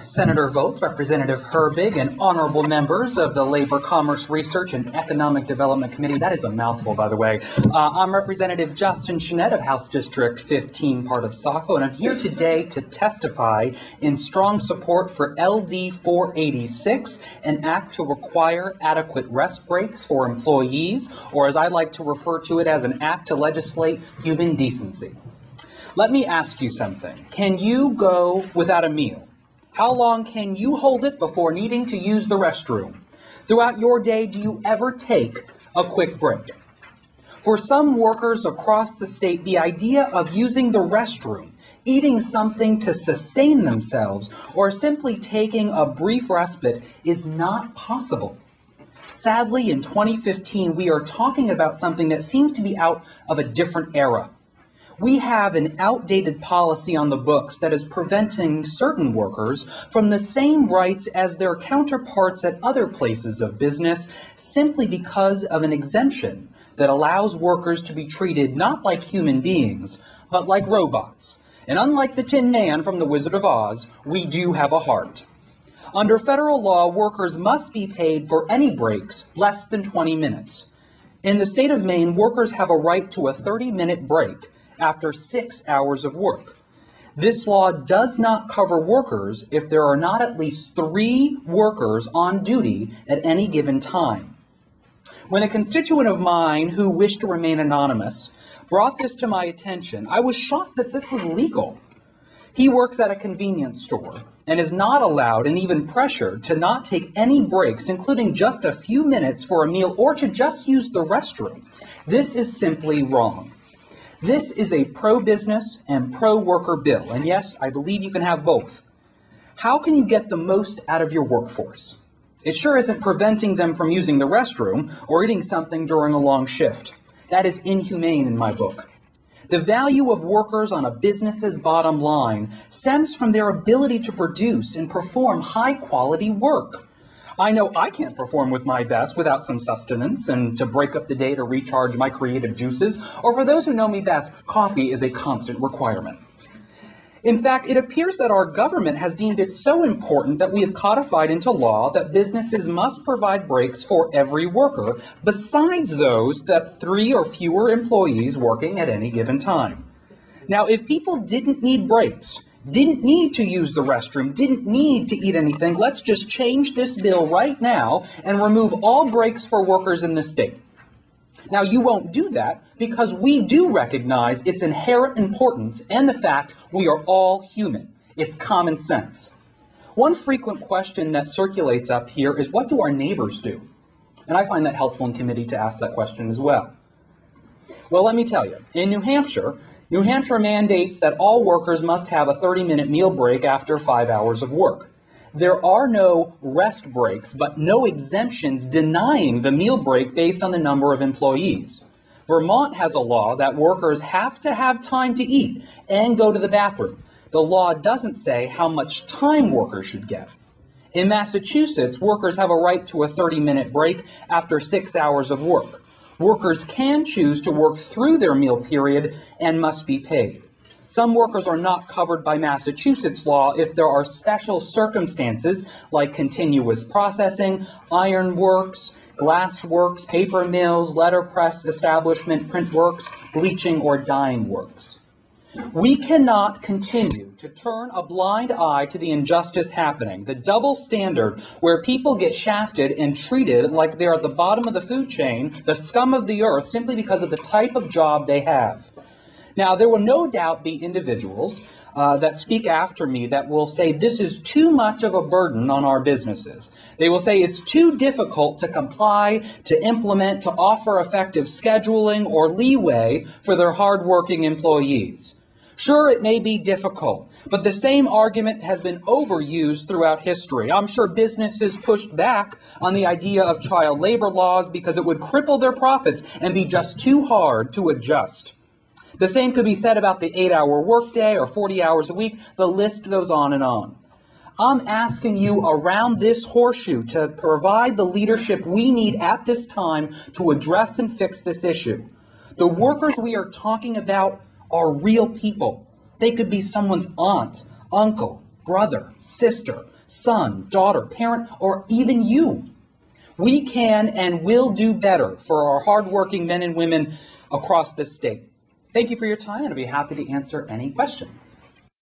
Senator Vogt, Representative Herbig, and honorable members of the Labor, Commerce, Research, and Economic Development Committee. That is a mouthful, by the way. I'm Representative Justin Chenette of House District 15, part of Saco, and I'm here today to testify in strong support for LD 486, an act to require adequate rest breaks for employees, or as I like to refer to it as an act to legislate human decency. Let me ask you something. Can you go without a meal? How long can you hold it before needing to use the restroom? Throughout your day, do you ever take a quick break? For some workers across the state, the idea of using the restroom, eating something to sustain themselves, or simply taking a brief respite is not possible. Sadly, in 2015, we are talking about something that seems to be out of a different era. We have an outdated policy on the books that is preventing certain workers from the same rights as their counterparts at other places of business simply because of an exemption that allows workers to be treated not like human beings, but like robots. And unlike the Tin Man from The Wizard of Oz, we do have a heart. Under federal law, workers must be paid for any breaks less than 20 minutes. In the state of Maine, workers have a right to a 30-minute break after 6 hours of work. This law does not cover workers if there are not at least 3 workers on duty at any given time. When a constituent of mine who wished to remain anonymous brought this to my attention, I was shocked that this was legal. He works at a convenience store and is not allowed and even pressured to not take any breaks, including just a few minutes for a meal or to just use the restroom. This is simply wrong. This is a pro-business and pro-worker bill, and yes, I believe you can have both. How can you get the most out of your workforce? It sure isn't preventing them from using the restroom or eating something during a long shift. That is inhumane in my book. The value of workers on a business's bottom line stems from their ability to produce and perform high-quality work. I know I can't perform with my best without some sustenance and to break up the day to recharge my creative juices, or for those who know me best, coffee is a constant requirement. In fact, it appears that our government has deemed it so important that we have codified into law that businesses must provide breaks for every worker, besides those that 3 or fewer employees working at any given time. Now, if people didn't need breaks, didn't need to use the restroom, didn't need to eat anything, let's just change this bill right now and remove all breaks for workers in the state. Now, you won't do that because we do recognize its inherent importance and the fact we are all human. It's common sense. One frequent question that circulates up here is, what do our neighbors do? And I find that helpful in committee to ask that question as well. Well, let me tell you, in New Hampshire mandates that all workers must have a 30-minute meal break after 5 hours of work. There are no rest breaks, but no exemptions denying the meal break based on the number of employees. Vermont has a law that workers have to have time to eat and go to the bathroom. The law doesn't say how much time workers should get. In Massachusetts, workers have a right to a 30-minute break after 6 hours of work. Workers can choose to work through their meal period and must be paid. Some workers are not covered by Massachusetts law if there are special circumstances like continuous processing, iron works, glass works, paper mills, letterpress establishment, print works, bleaching, or dyeing works. We cannot continue to turn a blind eye to the injustice happening, the double standard where people get shafted and treated like they're at the bottom of the food chain, the scum of the earth, simply because of the type of job they have. Now, there will no doubt be individuals that speak after me that will say this is too much of a burden on our businesses. They will say it's too difficult to comply, to implement, to offer effective scheduling or leeway for their hardworking employees. Sure, it may be difficult, but the same argument has been overused throughout history. I'm sure businesses pushed back on the idea of child labor laws because it would cripple their profits and be just too hard to adjust. The same could be said about the 8-hour workday or 40 hours a week. The list goes on and on. I'm asking you around this horseshoe to provide the leadership we need at this time to address and fix this issue. The workers we are talking about are real people. They could be someone's aunt, uncle, brother, sister, son, daughter, parent, or even you. We can and will do better for our hardworking men and women across this state. Thank you for your time, and I'll be happy to answer any questions.